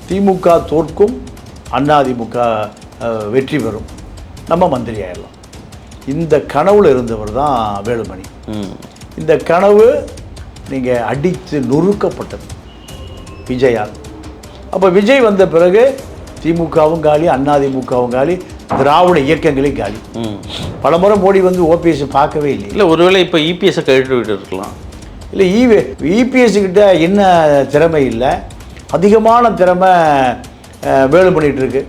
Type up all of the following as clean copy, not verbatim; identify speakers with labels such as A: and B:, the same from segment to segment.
A: திமுக தோற்கும், அதிமுக வெற்றி பெறும், நம்ம மந்திரி ஆயிடலாம். இந்த கனவுல இருந்தவர் தான் வேலுமணி. இந்த கனவு நீங்கள் அடித்து நொறுக்கப்பட்டது விஜயால். அப்போ விஜய் வந்த பிறகு திமுகவும் காலி, அதிமுகவும் காலி, திராவிட இயக்கங்களையும் காலி. பலமுறை மோடி வந்து ஓபிஎஸ் பார்க்கவே இல்லை.
B: இல்லை, ஒருவேளை இப்போ இபிஎஸ்ஸை கழிட்டு விட்டு இருக்கலாம்.
A: இல்லை, இபிஎஸ்கிட்ட என்ன திறமை இல்லை, அதிகமான திறமை வேலுமணிட்டு இருக்கு.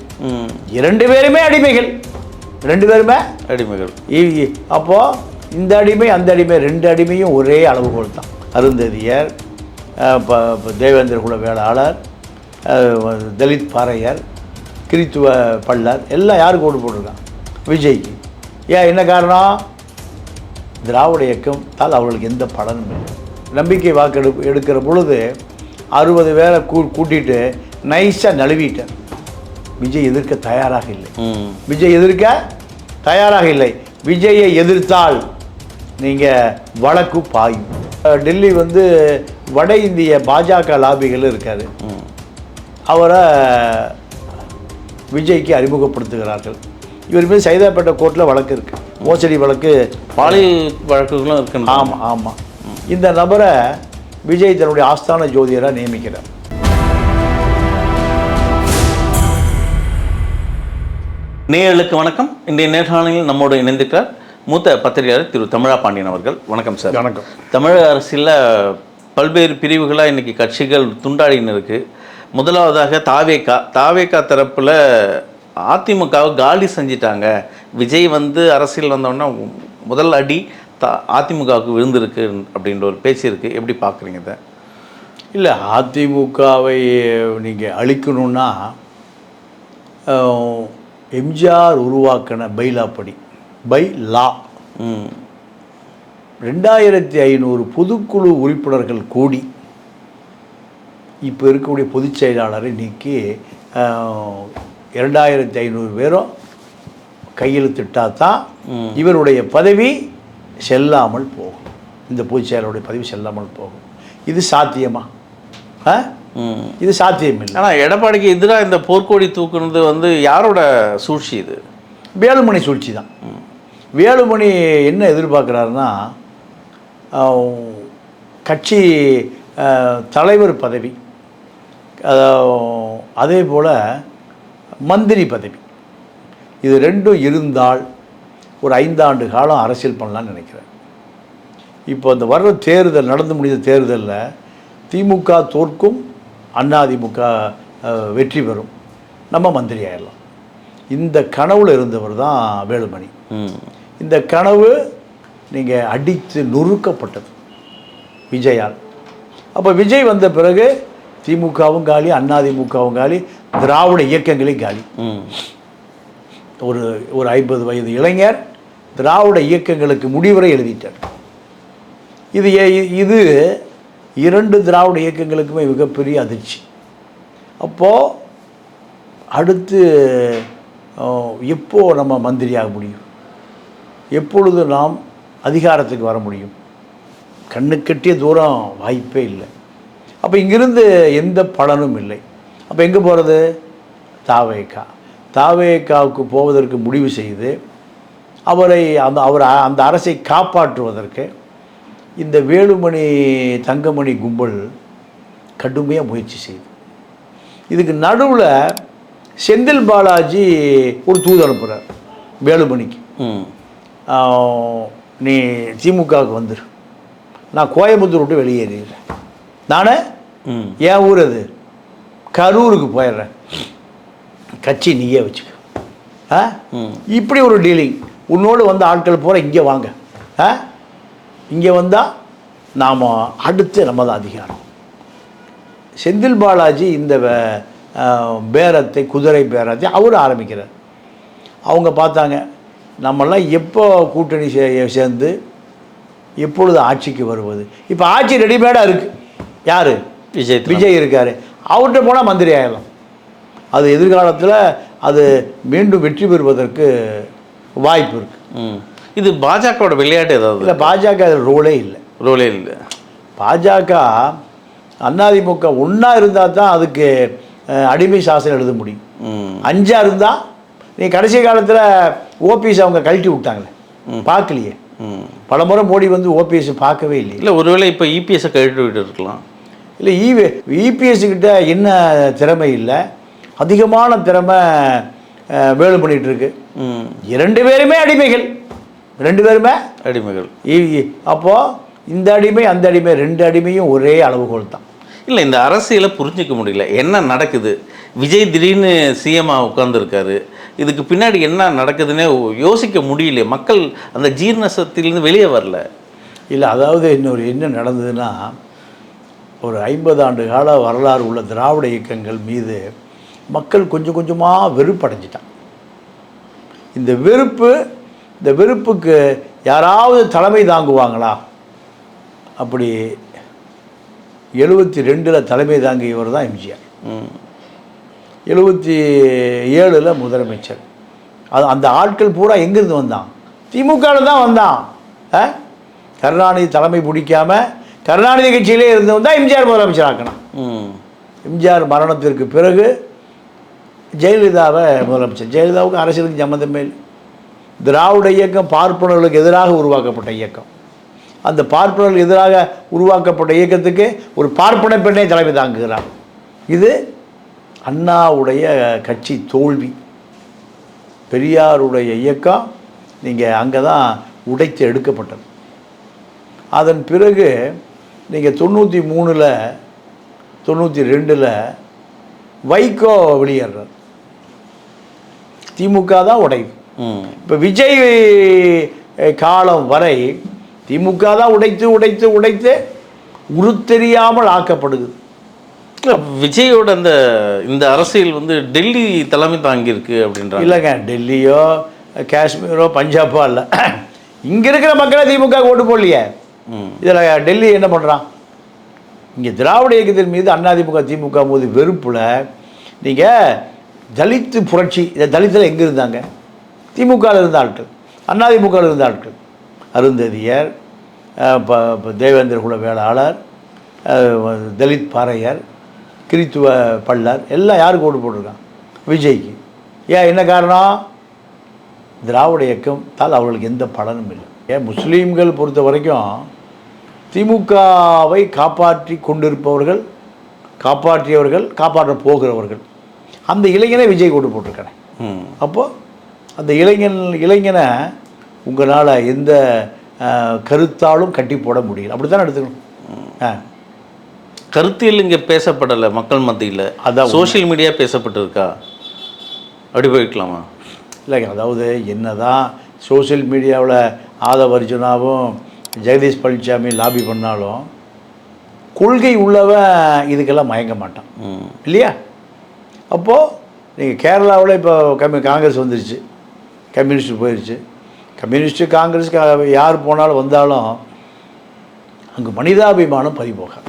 A: 2 பேருமே அடிமைகள், 2 பேருமே
B: அடிமைகள்.
A: அப்போது இந்த அடிமை அந்த அடிமை 2 அடிமையும் ஒரே அளவுகோல் தான். அருந்ததியர், தேவேந்திர குல வேளாளர், தலித் பாறையர், கிறித்துவ பள்ளர் எல்லாம் யாருக்கு ஓட்டு போட்டிருக்கான்? விஜய்க்கு. ஏன், என்ன காரணம்? திராவிட இயக்கம் தால் அவர்களுக்கு எந்த பலனும் இல்லை. நம்பிக்கை வாக்கு எடுக்கிற பொழுது 60 பேரை கூட்டிட்டு நைஸாக நழுவிட்டார். விஜய் எதிர்க்க தயாராக இல்லை. விஜய் எதிர்க்க தயாராக இல்லை. விஜயை எதிர்த்தால் நீங்கள் வழக்கு பாயும். டெல்லி வந்து வட இந்திய பாஜக லாபிகள் இருக்காரு, அவரை விஜய்க்கு அறிமுகப்படுத்துகிறார்கள். இவர் மீது சைதாப்பேட்டை கோர்ட்டில் வழக்கு இருக்குது, மோசடி வழக்கு,
B: பாலியல் வழக்குகளும் இருக்கு.
A: ஆமாம் ஆமாம். இந்த நபரை விஜய் தன்னுடைய ஆஸ்தான ஜோதிடராக நியமிக்கிறார்.
B: நேயர்களுக்கு வணக்கம். இன்றைய நேர்காணலில் நம்மோடு இணைந்திருக்கிறார் மூத்த பத்திரிகையாளர் திரு தமிழா பாண்டியன் அவர்கள். வணக்கம் சார்.
A: வணக்கம்.
B: தமிழக அரசியலில் பல்வேறு பிரிவுகளாக இன்றைக்கி கட்சிகள் துண்டாடின்னு இருக்குது. முதலாவதாக தாவேகா தரப்பில் அதிமுகவை காலி செஞ்சிட்டாங்க. விஜய் வந்து அரசியல் வந்தோன்னா முதல் அடி அதிமுகவுக்கு விழுந்திருக்கு அப்படின்ற ஒரு பேச்சு இருக்குது. எப்படி பார்க்குறீங்க இதை?
A: இல்லை, அதிமுகவை நீங்கள் அழிக்கணுன்னா எம்ஜிஆர் உருவாக்கின பைலாப்படி, பை லா 2500 பொதுக்குழு உறுப்பினர்கள் கூடி இப்போ இருக்கக்கூடிய பொதுச் செயலாளரை நீக்கி 2500 பேரும் கையெழுத்திட்டால் தான் இவருடைய பதவி செல்லாமல் போகும். இந்த பொதுச் செயலாளருடைய பதவி செல்லாமல் போகும். இது சாத்தியமா? இது சாத்தியம் இல்லை.
B: ஆனால் எடப்பாடிக்கு எதிராக இந்த போர்க்கோடி தூக்குனது வந்து யாரோட சூழ்ச்சி? இது
A: வேலுமணி சூழ்ச்சி தான். வேலுமணி என்ன எதிர்பார்க்குறாருன்னா, கட்சி தலைவர் பதவி, அதே போல் மந்திரி பதவி, இது 2 இருந்தால் ஒரு 5 ஆண்டு காலம் அரசியல் பண்ணலான்னு நினைக்கிறேன். இப்போ அந்த வர்ற தேர்தல், நடந்து முடிந்த தேர்தலில் திமுக தோற்கும், அதிமுக வெற்றி பெறும், நம்ம மந்திரி ஆயிடலாம். இந்த கனவுல இருந்தவர் தான் வேலுமணி. இந்த கனவு நீங்கள் அடித்து நொறுக்கப்பட்டது விஜயால். அப்போ விஜய் வந்த பிறகு திமுகவும் காலி, அதிமுகவும் காலி, திராவிட இயக்கங்களையும் காலி. ஒரு 50 வயது இளைஞர் திராவிட இயக்கங்களுக்கு முடிவுரை எழுதிட்டார். இது 2 திராவிட இயக்கங்களுக்குமே மிகப்பெரிய அதிர்ச்சி. அப்போது அடுத்து எப்போ நம்ம மந்திரியாக முடியும்? எப்பொழுது நாம் அதிகாரத்துக்கு வர முடியும்? கண்ணுக்கட்டிய தூரம் வாய்ப்பே இல்லை. அப்போ இங்கிருந்து எந்த பலனும் இல்லை. அப்போ எங்கே போகிறது? தாவேகாவுக்கு போவதற்கு முடிவு செய்து அவரை அந்த அரசை காப்பாற்றுவதற்கு இந்த வேலுமணி தங்கமணி கும்பல் கடுமையாக முயற்சி செய்யுது. இதுக்கு நடுவில் செந்தில் பாலாஜி ஒரு தூது அனுப்புகிறார் வேலுமணிக்கு. நீ திமுகவுக்கு வந்துரு, நான் கோயம்புத்தூர் விட்டு வெளியேறிடுறேன், நான் என் ஊர் அது கரூருக்கு போயிடுறேன், கட்சி நீயே வச்சுக்க. இப்படி ஒரு டீலிங். உன்னோடு வந்து ஆட்கள் போகிற இங்கே வாங்க, இங்கே வந்தால் நாம் அடுத்து நம்ம தான் அதிகாரம். செந்தில் பாலாஜி இந்த பேரத்தை, குதிரை பேரத்தை அவர் ஆரம்பிக்கிறார். அவங்க பார்த்தாங்க, நம்மெல்லாம் எப்போ கூட்டணி சேர்ந்து எப்பொழுது ஆட்சிக்கு வருவது? இப்போ ஆட்சி ரெடிமேடாக இருக்குது. யார்? விஜய் இருக்கார். அவர்கிட்ட போனால் மந்திரி ஆகலாம். அது எதிர்காலத்தில் அது மீண்டும் வெற்றி பெறுவதற்கு வாய்ப்பு இருக்குது.
B: இது பாஜகவோட விளையாட்டு ஏதாவது
A: இல்லை, பாஜக அதில் ரோலே இல்லை. பாஜக அதிமுக ஒன்றா இருந்தால் தான் அதுக்கு அடிமை சாசனம் எழுத முடியும். 5 இருந்தால் நீ கடைசி காலத்தில் ஓபிஎஸ் அவங்க கழட்டி விட்டாங்களே, பார்க்கலையே. பல முறை மோடி வந்து ஓபிஎஸ் பார்க்கவே இல்லை.
B: இல்லை ஒருவேளை இப்போ இபிஎஸ்ஸை கழட்டி விட்டு இருக்கலாம்.
A: இல்லை இபிஎஸ்கிட்ட என்ன திறமை இல்லை, அதிகமான திறமை வேலை பண்ணிகிட்ருக்கு. 2 பேருமே அடிமைகள், 2 பேருமே
B: அடிமைகள்.
A: அப்போது இந்த அடிமை அந்த அடிமை 2 அடிமையும் ஒரே அளவுகோல் தான்.
B: இல்லை இந்த அரசியலை புரிஞ்சிக்க முடியல, என்ன நடக்குது. விஜய் திடீர்னு சிஎம்மாக உட்காந்துருக்காரு, இதுக்கு பின்னாடி என்ன நடக்குதுன்னே யோசிக்க முடியல. மக்கள் அந்த ஜீர்ணசத்திலேருந்து வெளியே வரல. இல்லை
A: அதாவது என்ன நடந்ததுன்னா, ஒரு 50 ஆண்டு கால வரலாறு உள்ள திராவிட இயக்கங்கள் மீது மக்கள் கொஞ்சம் கொஞ்சமாக வெறுப்படைஞ்சிட்டான். இந்த வெறுப்புக்கு யாராவது தலைமை தாங்குவாங்களா? அப்படி 72 தலைமை தாங்கியவர் தான் எம்ஜிஆர். 77 முதலமைச்சர். அந்த ஆட்கள் பூரா எங்கேருந்து வந்தான்? திமுகவில் தான் வந்தான். கருணாநிதி தலைமை பிடிக்காமல் கருணாநிதி கட்சியிலே இருந்து வந்தால் எம்ஜிஆர் முதலமைச்சர் ஆக்கணும். எம்ஜிஆர் மரணத்திற்கு பிறகு ஜெயலலிதாவை முதலமைச்சர். ஜெயலலிதாவுக்கு அரசியலுக்கு சம்மந்தமே இல்லை. திராவிட இயக்கம் பார்ப்பனர்களுக்கு எதிராக உருவாக்கப்பட்ட இயக்கம். அந்த பார்ப்பனர்களுக்கு எதிராக உருவாக்கப்பட்ட இயக்கத்துக்கு ஒரு பார்ப்பன பெண்ணை தலைமை தாங்குகிறார். இது அண்ணாவுடைய கட்சி தோல்வி. பெரியாருடைய இயக்கம் நீங்கள் அங்கே தான் உடைத்து எடுக்கப்பட்டது. அதன் பிறகு நீங்கள் 93ல் 92ல் வைகோ வெளியேறார். திமுக தான் உடையுது. இப்போ விஜய் காலம் வரை திமுக தான் உடைத்து உடைத்து உடைத்து உருத்தெரியாமல் ஆக்கப்படுது.
B: விஜயோட இந்த அரசியல் வந்து டெல்லி தலைமை தாங்கியிருக்கு அப்படின்றாங்க.
A: இல்லைங்க, டெல்லியோ காஷ்மீரோ பஞ்சாபோ இல்லை, இங்கே இருக்கிற மக்களை திமுக ஓட்டு போடலையே. இதில் டெல்லி என்ன பண்ணுறான்? இங்கே திராவிட இயக்கத்தின் மீது அதிமுக திமுக போது வெறுப்பில் நீங்கள் தலித்து புரட்சி, இந்த தலித்தில் எங்கே இருந்தாங்க? திமுகவில் இருந்த ஆட்கள், அதிமுகவில் இருந்த ஆட்கள். அருந்ததியர், தேவேந்திர குல வேளாளர், தலித் பாறையர், கிறித்துவ பள்ளர் எல்லாம் யாருக்கு ஓட்டு போட்டிருக்கான்? விஜய்க்கு. ஏன் என்ன காரணம்? திராவிட இயக்கம் தால் அவர்களுக்கு எந்த பலனும் இல்லை. ஏன் முஸ்லீம்கள் பொறுத்த வரைக்கும் திமுகவை காப்பாற்றி கொண்டிருப்பவர்கள், காப்பாற்றியவர்கள், காப்பாற்ற போகிறவர்கள். அந்த இளைஞனை விஜய் ஓட்டு போட்டிருக்கானே. அப்போது அந்த இளைஞனை உங்களால் எந்த கருத்தாலும் கட்டி போட முடியல. அப்படி தானே எடுத்துக்கணும்.
B: கருத்தியல் இங்கே பேசப்படலை மக்கள் மத்தியில், அதான் சோஷியல் மீடியா பேசப்பட்டிருக்கா? அப்படி போய்க்கலாமா?
A: இல்லைங்க, அதாவது என்ன தான் சோஷியல் மீடியாவில் ஆதவ அர்ஜுனாவும் ஜெகதீஷ் பழனிசாமி லாபி பண்ணாலும் கொள்கை உள்ளவன் இதுக்கெல்லாம் மயங்க மாட்டான் இல்லையா? அப்போது நீங்கள் கேரளாவில் இப்போ காங்கிரஸ் வந்துருச்சு, கம்யூனிஸ்ட் போயிடுச்சு. கம்யூனிஸ்ட்டு காங்கிரஸ் யார் போனாலும் வந்தாலும் அங்கே மனிதாபிமானம் பறிபோகாது.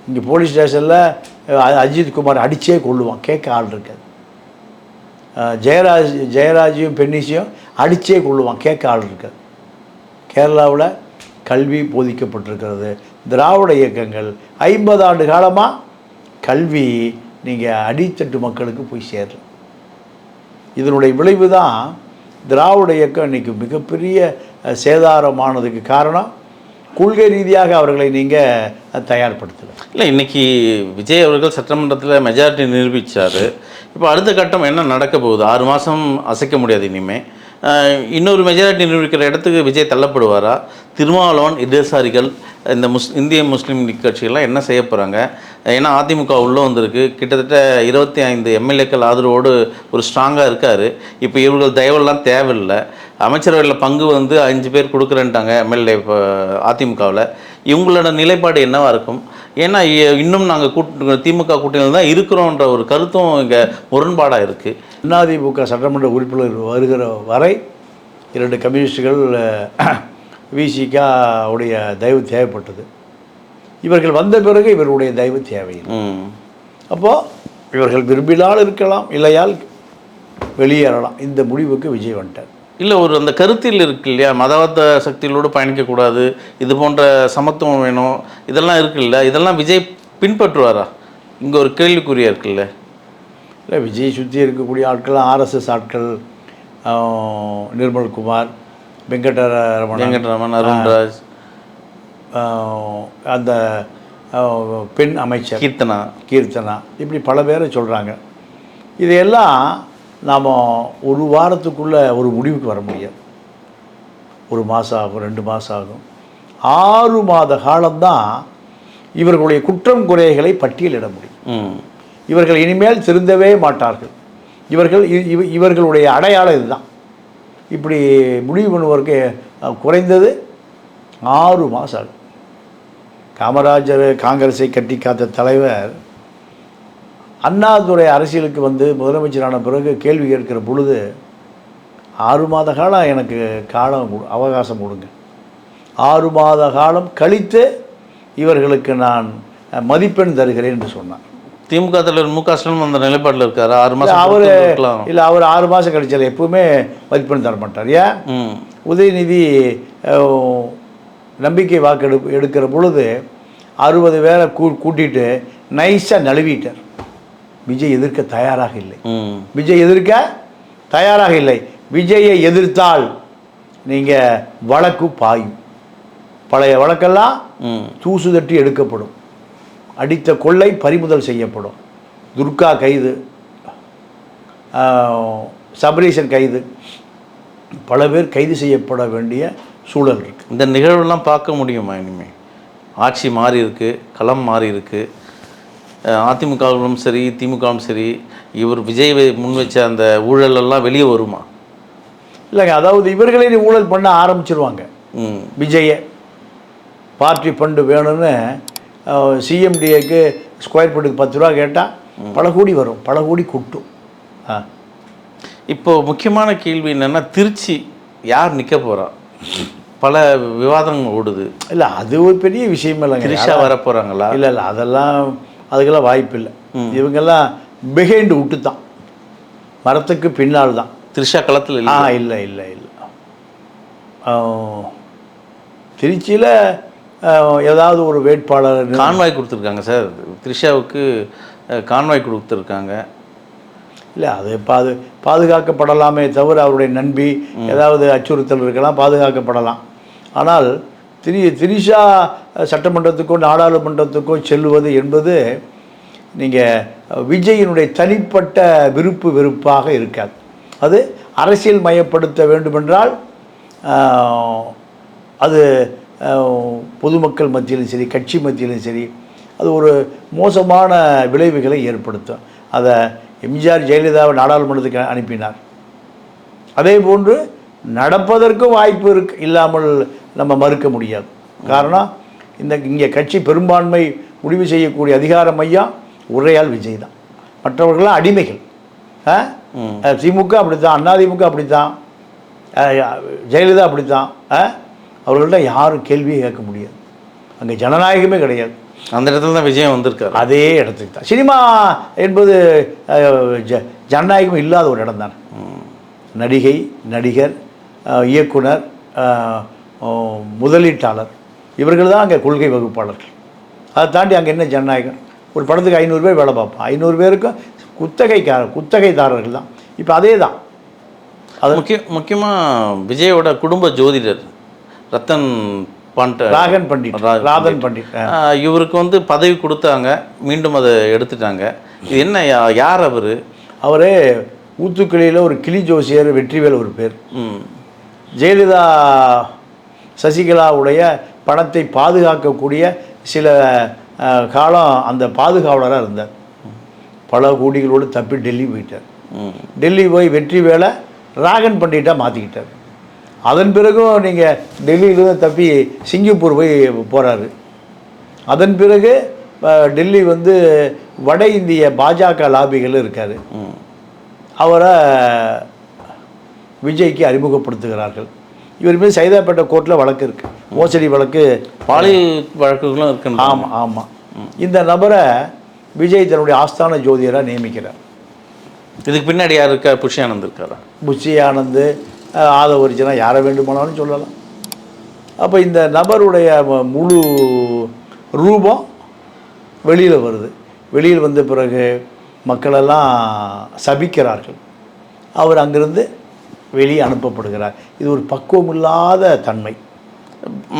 A: இங்கே போலீஸ் ஸ்டேஷனில் அஜித் குமார் அடித்தே கொள்ளுவான், கேட்க ஆள் இருக்காது. ஜெயராஜையும் பென்னிஸையும் அடித்தே கொள்ளுவான், கேட்க ஆள் இருக்காது. கேரளாவில் கல்வி போதிக்கப்பட்டிருக்கிறது. திராவிட இயக்கங்கள் 50 ஆண்டு காலமாக கல்வி நீங்கள் அடித்தட்டு மக்களுக்கு போய் சேரல. இதனுடைய விளைவு தான் திராவிட இயக்கம் இன்றைக்கி மிகப்பெரிய சேதாரமானதுக்கு காரணம் கொள்கை ரீதியாக அவர்களை நீங்கள் தயார்படுத்தலை.
B: இல்லை, இன்றைக்கி விஜய் அவர்கள் சட்டமன்றத்தில் மெஜாரிட்டி நிரூபித்தார். இப்போ அடுத்த கட்டம் என்ன நடக்க போகுது? 6 மாதம் அசைக்க முடியாது. இனிமேல் இன்னொரு மெஜாரிட்டி நிரூபிக்கிற இடத்துக்கு விஜய் தள்ளப்படுவாரா? திருமாவளவன், இடதுசாரிகள், இந்த இந்திய முஸ்லீம் லீக் கட்சிகள்லாம் என்ன செய்ய போகிறாங்க? ஏன்னா அதிமுக உள்ளே வந்திருக்கு, கிட்டத்தட்ட 25 எம்எல்ஏக்கள் ஆதரவோடு ஒரு ஸ்ட்ராங்காக இருக்கார். இப்போ இவர்கள் தயவெல்லாம் தேவையில்லை. அமைச்சரவையில் பங்கு 5 பேர் கொடுக்குறேன்ட்டாங்க எம்எல்ஏ இப்போ அதிமுகவில். இவங்களோட நிலைப்பாடு என்னவாக இருக்கும்? ஏன்னா இன்னும் நாங்கள் திமுக கூட்டணியில் தான் இருக்கிறோன்ற ஒரு கருத்தும் இங்கே முரண்பாடாக இருக்குது.
A: அதிமுக சட்டமன்ற உறுப்பினர் வருகிற வரை 2 கம்யூனிஸ்டுகள் விசிக உடைய தயவு தேவைப்பட்டது. இவர்கள் வந்த பிறகு இவருடைய தயவு தேவையில்லை. அப்போது இவர்கள் விரும்பினால் இருக்கலாம், இல்லையால் வெளியேறலாம். இந்த முடிவுக்கு விஜய் வந்துட்டார்.
B: இல்லை, ஒரு அந்த கருத்தில் இருக்கு இல்லையா, மதவாத சக்திகளோடு பயணிக்கக்கூடாது, இது போன்ற சமத்துவம் வேணும், இதெல்லாம் இருக்குல்ல, இதெல்லாம் விஜய் பின்பற்றுவாரா? இங்கே ஒரு கேள்விக்குறியா இருக்குல்ல?
A: இல்லை, விஜய் சுற்றி இருக்கக்கூடிய ஆட்கள் ஆர்எஸ்எஸ் ஆட்கள், நிர்மல்குமார்,
B: வெங்கடரமன், அருண்ராஜ்,
A: அந்த பெண் அமைச்சர் கீர்த்தனா, இப்படி பல பேரை சொல்கிறாங்க. இதையெல்லாம் நாம் ஒரு வாரத்துக்குள்ளே ஒரு முடிவுக்கு வர முடியாது. 1 மாதம் ஆகும், 2 மாதம் ஆகும். 6 மாத காலம்தான் இவர்களுடைய குற்றம் குறைகளை பட்டியலிட முடியும். இவர்கள் இனிமேல் திருந்தவே மாட்டார்கள். இவர்களுடைய அடையாளம் இதுதான். இப்படி முடிவு பண்ணுவதற்கு குறைந்தது 6 மாதம் ஆகும். காமராஜர் காங்கிரஸை கட்டி காத்த தலைவர் அண்ணாதுரை அரசியலுக்கு வந்து முதலமைச்சரான பிறகு கேள்வி கேட்கிற பொழுது 6 மாத காலம் எனக்கு அவகாசம் கொடுங்க, 6 மாத காலம் கழித்து இவர்களுக்கு நான் மதிப்பெண் தருகிறேன் என்று சொன்னார்.
B: திமுக தலைவர் மு.க. ஸ்டாலின் அந்த நிலைப்பாட்டில் இருக்காரு. 6 மாதம்
A: அவர் இல்லை, அவர் 6 மாதம் கழிச்சால் எப்பவுமே மதிப்பெண் தர மாட்டார். ஏன்? உதயநிதி நம்பிக்கை வாக்கு எடுக்கிற பொழுது 60 பேரை கூட்டிட்டு நைஸாக நழுவிட்டார். விஜய் எதிர்க்க தயாராக இல்லை. விஜயை எதிர்த்தால் நீங்கள் வழக்கு பாயும். பழைய வழக்கெல்லாம் தூசு தட்டி எடுக்கப்படும். அடித்த கொள்ளை பறிமுதல் செய்யப்படும். துர்கா கைது, சபரீஷன் கைது, பல பேர் கைது செய்யப்பட வேண்டிய சூழல் இருக்குது.
B: இந்த நிகழ்வுலாம் பார்க்க முடியுமா? இனிமேல் ஆட்சி மாறி இருக்கு, களம் மாறி இருக்கு. அதிமுகவும் சரி திமுகவும் சரி, இவர் விஜய் முன் வச்ச அந்த ஊழலெல்லாம் வெளியே வருமா?
A: இல்லைங்க, அதாவது இவர்களே ஊழல் பண்ண ஆரம்பிச்சிருவாங்க. விஜயை பார்ட்டி ஃபண்டு வேணும்னு சிஎம்டிஏக்கு ஸ்கொயர் ஃபீட்டுக்கு 10 ரூபா கேட்டால் பல கோடி வரும், பல கோடி கொட்டும்.
B: இப்போது முக்கியமான கேள்வி என்னென்னா, திருச்சி யார் நிற்க போகிறா? பல விவாதங்கள் ஓடுது. இல்லை, அது ஒரு பெரிய விஷயம் இல்லைங்க. திரிஷா வர போகிறாங்களா?
A: இல்லை, அதுக்கெல்லாம் வாய்ப்பு இல்லை. இவங்கெல்லாம் பிஹைண்டு விட்டு தான், மரத்துக்கு பின்னால் தான்.
B: திரிஷா களத்தில்
A: இல்லை. திருச்சியில் ஏதாவது ஒரு வேட்பாளர்
B: கான்வாய் கொடுத்துருக்காங்க சார். திரிஷாவுக்கு கான்வாய் கொடுத்துருக்காங்க.
A: இல்லை, அது பாதுகாக்கப்படலாமே தவிர அவருடைய நண்பி ஏதாவது அச்சுறுத்தல் இருக்கலாம், பாதுகாக்கப்படலாம். ஆனால் திரிஷா சட்டமன்றத்துக்கோ நாடாளுமன்றத்துக்கோ செல்வது என்பது நீங்கள் விஜயினுடைய தனிப்பட்ட வெறுப்பாக இருக்காது. அது அரசியல் மயப்படுத்த வேண்டுமென்றால் அது பொதுமக்கள் மத்தியிலும் சரி, கட்சி மத்தியிலும் சரி, அது ஒரு மோசமான விளைவுகளை ஏற்படுத்தும். அதை எம்ஜிஆர் ஜெயலலிதாவை நாடாளுமன்றத்துக்கு அனுப்பினார். அதே போன்று நடப்பதற்கும் வாய்ப்பு இல்லாமல் நம்ம மறுக்க முடியாது. காரணம், இங்கே கட்சி பெரும்பான்மை முடிவு செய்யக்கூடிய அதிகார மையம் உரையால் விஜய் தான். மற்றவர்களாம் அடிமைகள். திமுக அப்படித்தான், அதிமுக அப்படித்தான், ஜெயலலிதா அப்படித்தான். அவர்கள்ட்ட யாரும் கேள்வியே கேட்க முடியாது. அங்கே ஜனநாயகமே கிடையாது.
B: அந்த இடத்துல தான் விஜயம் வந்திருக்காரு.
A: அதே இடத்துக்கு தான். சினிமா என்பது ஜனநாயகம் இல்லாத ஒரு இடம் தானே. நடிகை, நடிகர், இயக்குனர், முதலீட்டாளர், இவர்கள் தான் அங்கே கொள்கை வகுப்பாளர்கள். அதை தாண்டி அங்கே என்ன ஜனநாயகம்? ஒரு படத்துக்கு 500 பேர் வேலை பார்ப்போம். 500 பேருக்கும் குத்தகைதாரர்கள் தான். இப்போ அதே தான்.
B: அது முக்கியமாக விஜயோட குடும்ப ஜோதிடர் ராதன் பண்டிட் இவருக்கு வந்து பதவி கொடுத்தாங்க, மீண்டும் அதை எடுத்துட்டாங்க. இது என்ன, யார் அவர்?
A: அவர் ஊத்துக்குளியில் ஒரு கிளி ஜோசியர் வெற்றிவேல் ஒரு பேர். ஜெயலலிதா சசிகலாவுடைய பணத்தை பாதுகாக்கக்கூடிய சில காலம் அந்த பாதுகாவலராக இருந்தார். பல கோடிகளோடு தப்பி டெல்லி போயிட்டார். டெல்லி போய் வெற்றிவேலை ராகன் பண்டிட்டாக மாற்றிக்கிட்டார். அதன் பிறகும் நீங்கள் டெல்லியிலேருந்து தப்பி சிங்கப்பூர் போகிறாரு. அதன் பிறகு டெல்லி வந்து வட இந்திய பாஜக லாபிகள் இருக்கார். அவரை விஜய்க்கு அறிமுகப்படுத்துகிறார்கள். இவர் மீது சைதாப்பேட்டை கோர்ட்டில் வழக்கு இருக்குது, மோசடி வழக்கு,
B: பாலியல் வழக்குகளும் இருக்கு.
A: ஆமாம். இந்த நபரை விஜய் தன்னுடைய ஆஸ்தான ஜோதியராக நியமிக்கிறார்.
B: இதுக்கு பின்னாடி யார் இருக்கா? புஷி ஆனந்த் இருக்காரா?
A: புஷி ஆனந்த், ஆதவரிஜனா, யாரை வேண்டுமானாலும் சொல்லலாம். அப்போ இந்த நபருடைய முழு ரூபம் வெளியில் வருது. வெளியில் வந்த பிறகு மக்களெல்லாம் சபிக்கிறார்கள். அவர் அங்கிருந்து வெளியே அனுப்பப்படுகிறார். இது ஒரு பக்குவமில்லாத தன்மை.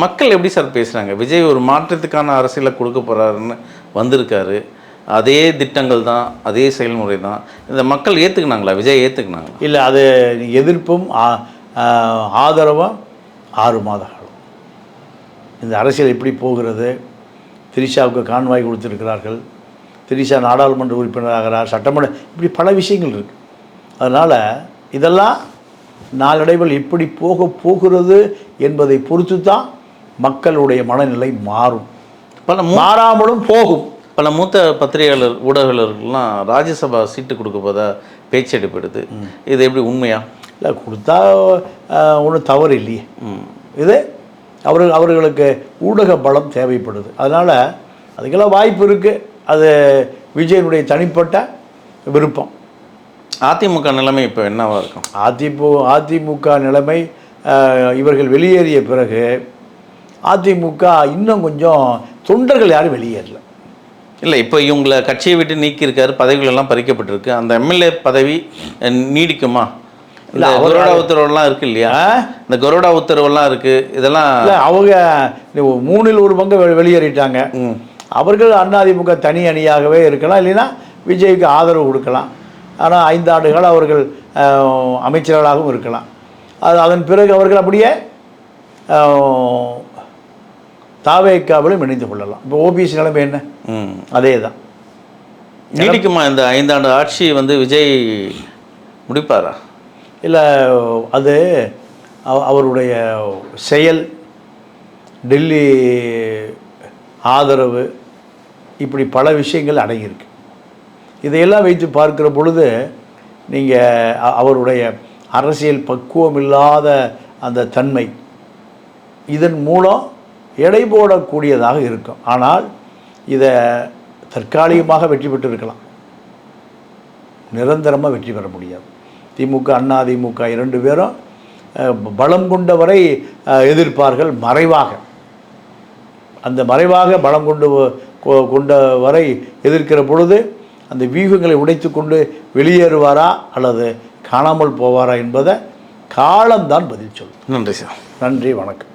B: மக்கள் எப்படி சார் பேசுகிறாங்க? விஜய் ஒரு மாற்றத்துக்கான அரசியலை கொடுக்க போகிறாருன்னு வந்திருக்காரு, அதே திட்டங்கள் தான், அதே செயல்முறை தான். இந்த மக்கள் ஏற்றுக்கினாங்களா? விஜய் ஏற்றுக்கினாங்களா?
A: இல்லை, அது எதிர்ப்பும் ஆதரவும் 6 மாத காலம். இந்த அரசியல் எப்படி போகிறது? திரிஷாவுக்கு கான்வாய் கொடுத்துருக்கிறார்கள், திரிஷா நாடாளுமன்ற உறுப்பினராகிறார், சட்டமன்ற, இப்படி பல விஷயங்கள் இருக்குது. அதனால் இதெல்லாம் நாளடைவில் எப்படி போகிறது என்பதை பொறுத்து தான் மக்களுடைய மனநிலை மாறும். மாறாமலும் போகும்.
B: பல மூத்த பத்திரிகையாளர் ஊடகர்கள்லாம் ராஜ்யசபா சீட்டு கொடுக்க போதா பேச்சு எடுப்படுது. இது எப்படி உண்மையா?
A: இல்லை, கொடுத்தா ஒன்றும் தவறு இல்லையே. இது அவர்களுக்கு ஊடக பலம் தேவைப்படுது. அதனால் அதுக்கெல்லாம் வாய்ப்பு இருக்குது. அது விஜயனுடைய தனிப்பட்ட விருப்பம்.
B: அதிமுக நிலைமை இப்போ என்னவாக இருக்கும்?
A: அதிமுக நிலைமை, இவர்கள் வெளியேறிய பிறகு அதிமுக இன்னும் கொஞ்சம் தொண்டர்கள் யாரும் வெளியேறல.
B: இல்லை, இப்போ இவங்களை கட்சியை விட்டு நீக்கியிருக்காரு, பதவிகளெல்லாம் பறிக்கப்பட்டிருக்கு. அந்த எம்எல்ஏ பதவி நீடிக்குமா? இல்லை, கரோடா உத்தரவுலாம் இருக்குது இல்லையா? இந்த கரோடா உத்தரவுலாம் இருக்குது. இதெல்லாம்
A: இல்லை, அவங்க 3இல் 1 பங்கு வெளியேறிட்டாங்க. அவர்கள் அதிமுக தனி அணியாகவே இருக்கலாம், இல்லைன்னா விஜய்க்கு ஆதரவு கொடுக்கலாம். ஆனால் 5 ஆண்டுகள் அவர்கள் அமைச்சர்களாகவும் இருக்கலாம். அதன் பிறகு அவர்கள் அப்படியே தாவேக்காவிலும் இணைந்து கொள்ளலாம். இப்போ ஓபிஎஸ் நிலைமை என்ன? அதே தான்.
B: நீடிக்குமா இந்த 5 ஆண்டு ஆட்சி விஜய் முடிப்பாரா?
A: இல்லை, அது அவருடைய செயல், டெல்லி ஆதரவு, இப்படி பல விஷயங்கள் அடங்கியிருக்கு. இதையெல்லாம் வைத்து பார்க்கிற பொழுது நீங்கள் அவருடைய அரசியல் பக்குவம் இல்லாத அந்த தன்மை இதன் மூலம் எடை போடக்கூடியதாக இருக்கும். ஆனால் இதை தற்காலிகமாக வெற்றி பெற்றிருக்கலாம், நிரந்தரமாக வெற்றி பெற முடியாது. திமுக அதிமுக 2 பேரும் பலம் கொண்டவரை எதிர்ப்பார்கள் மறைவாக. அந்த மறைவாக பலம் கொண்டவரை எதிர்க்கிற பொழுது அந்த வியூகங்களை உடைத்து கொண்டு வெளியேறுவாரா அல்லது காணாமல் போவாரா என்பதை காலம்தான் பதில் சொல்லும்.
B: நன்றி சார்.
A: நன்றி, வணக்கம்.